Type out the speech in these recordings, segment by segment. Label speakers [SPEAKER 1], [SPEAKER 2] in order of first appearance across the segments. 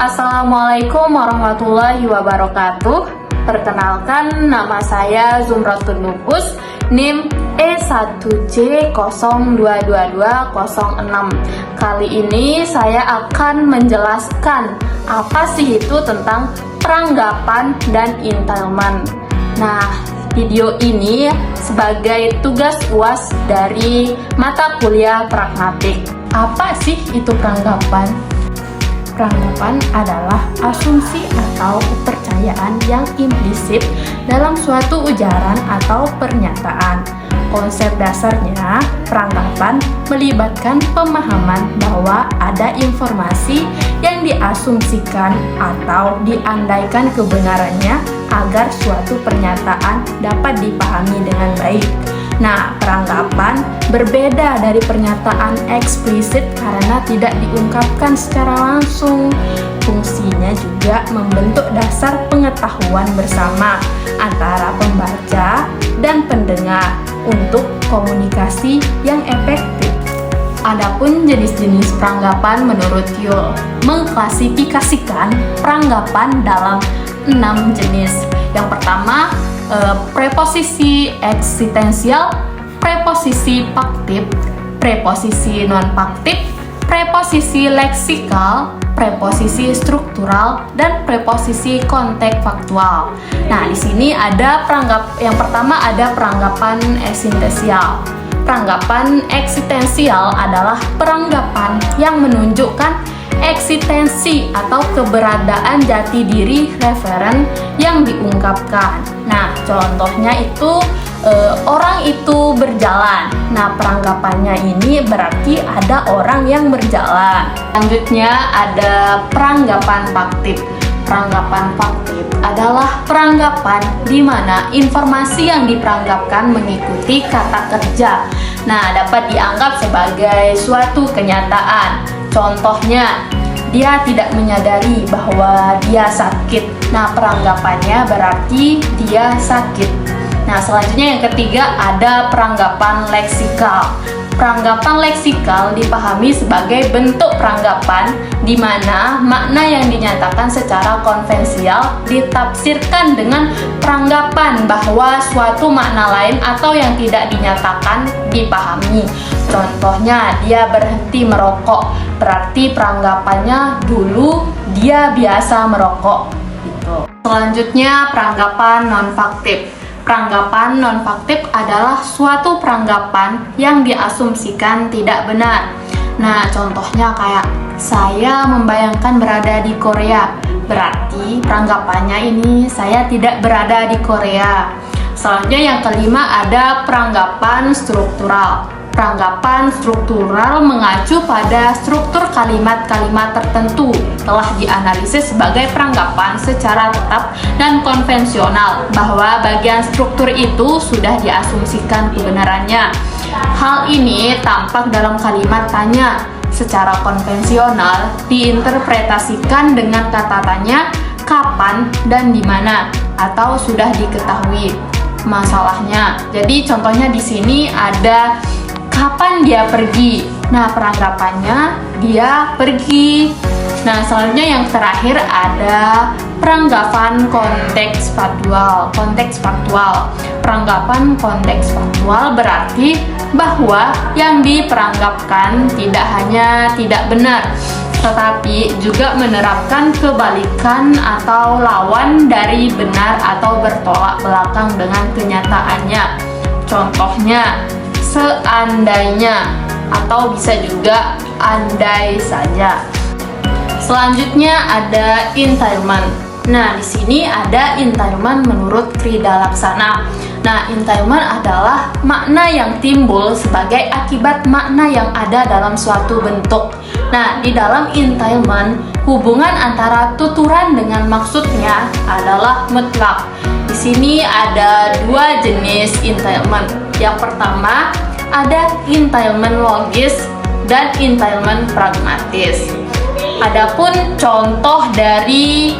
[SPEAKER 1] Assalamualaikum warahmatullahi wabarakatuh. Perkenalkan, nama saya Zumratun Nubus, NIM E1J022206. Kali ini saya akan menjelaskan apa sih itu tentang peranggapan dan entailment. Nah, video ini sebagai tugas UAS dari mata kuliah pragmatik. Apa sih itu peranggapan? Peranggapan adalah asumsi atau kepercayaan yang implisit dalam suatu ujaran atau pernyataan. Konsep dasarnya, peranggapan melibatkan pemahaman bahwa ada informasi yang diasumsikan atau diandaikan kebenarannya agar suatu pernyataan dapat dipahami dengan baik. Nah, peranggapan berbeda dari pernyataan eksplisit karena tidak diungkapkan secara langsung. Fungsinya juga membentuk dasar pengetahuan bersama antara pembaca dan pendengar untuk komunikasi yang efektif. Adapun jenis-jenis peranggapan menurut Yule mengklasifikasikan peranggapan dalam 6 jenis. Yang pertama, preposisi eksistensial, preposisi faktif, preposisi non-faktif, preposisi leksikal, preposisi struktural, dan preposisi konteks faktual. Nah, di sini ada yang pertama ada peranggapan eksistensial. Peranggapan eksistensial adalah peranggapan yang menunjukkan eksistensi atau keberadaan jati diri referen yang diungkapkan. Nah, contohnya itu orang itu berjalan. Nah, peranggapannya ini berarti ada orang yang berjalan. Selanjutnya ada peranggapan faktif. Peranggapan faktif adalah peranggapan di mana informasi yang diperanggapkan mengikuti kata kerja. Nah, dapat dianggap sebagai suatu kenyataan. Contohnya, dia tidak menyadari bahwa dia sakit. Nah, peranggapannya berarti dia sakit. Nah, selanjutnya yang ketiga ada peranggapan leksikal. Peranggapan leksikal dipahami sebagai bentuk peranggapan di mana makna yang dinyatakan secara konvensional ditafsirkan dengan peranggapan bahwa suatu makna lain atau yang tidak dinyatakan dipahami. Contohnya, dia berhenti merokok, berarti peranggapannya dulu dia biasa merokok gitu. Selanjutnya peranggapan non-faktif. Peranggapan non-faktif adalah suatu peranggapan yang diasumsikan tidak benar. Nah, contohnya kayak saya membayangkan berada di Korea, berarti peranggapannya ini saya tidak berada di Korea. Selanjutnya yang kelima ada peranggapan struktural. Peranggapan struktural mengacu pada struktur kalimat-kalimat tertentu, telah dianalisis sebagai peranggapan secara tetap dan konvensional bahwa bagian struktur itu sudah diasumsikan kebenarannya. Hal ini tampak dalam kalimat tanya. Secara konvensional diinterpretasikan dengan kata tanya kapan dan di mana atau sudah diketahui masalahnya. Jadi contohnya di sini ada kapan dia pergi. Nah, peranggapannya dia pergi. Nah, selanjutnya yang terakhir ada peranggapan konteks faktual. Konteks faktual. Peranggapan konteks faktual berarti bahwa yang diperanggapkan tidak hanya tidak benar, tetapi juga menerapkan kebalikan atau lawan dari benar atau bertolak belakang dengan kenyataannya. Contohnya, seandainya atau bisa juga andai saja. Selanjutnya ada entailment. Nah, di sini ada entailment menurut Krida Laksana. Nah, entailment adalah makna yang timbul sebagai akibat makna yang ada dalam suatu bentuk. Nah, di dalam entailment, hubungan antara tuturan dengan maksudnya adalah mutlak. Di sini ada dua jenis entailment. Yang pertama ada entailment logis dan entailment pragmatis. Adapun contoh dari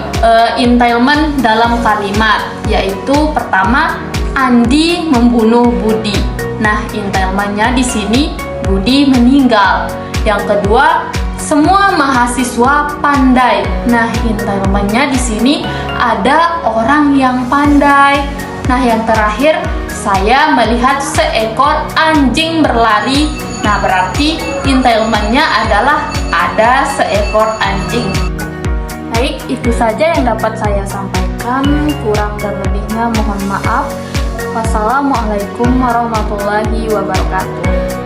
[SPEAKER 1] entailment dalam kalimat, yaitu pertama, Andi membunuh Budi. Nah, entailmentnya di sini Budi meninggal. Yang kedua, semua mahasiswa pandai. Nah, entitlement-nya di sini ada orang yang pandai. Nah, yang terakhir saya melihat seekor anjing berlari. Nah, berarti entitlement-nya adalah ada seekor anjing. Baik, itu saja yang dapat saya sampaikan. Kurang dan lebihnya mohon maaf. Wassalamualaikum warahmatullahi wabarakatuh.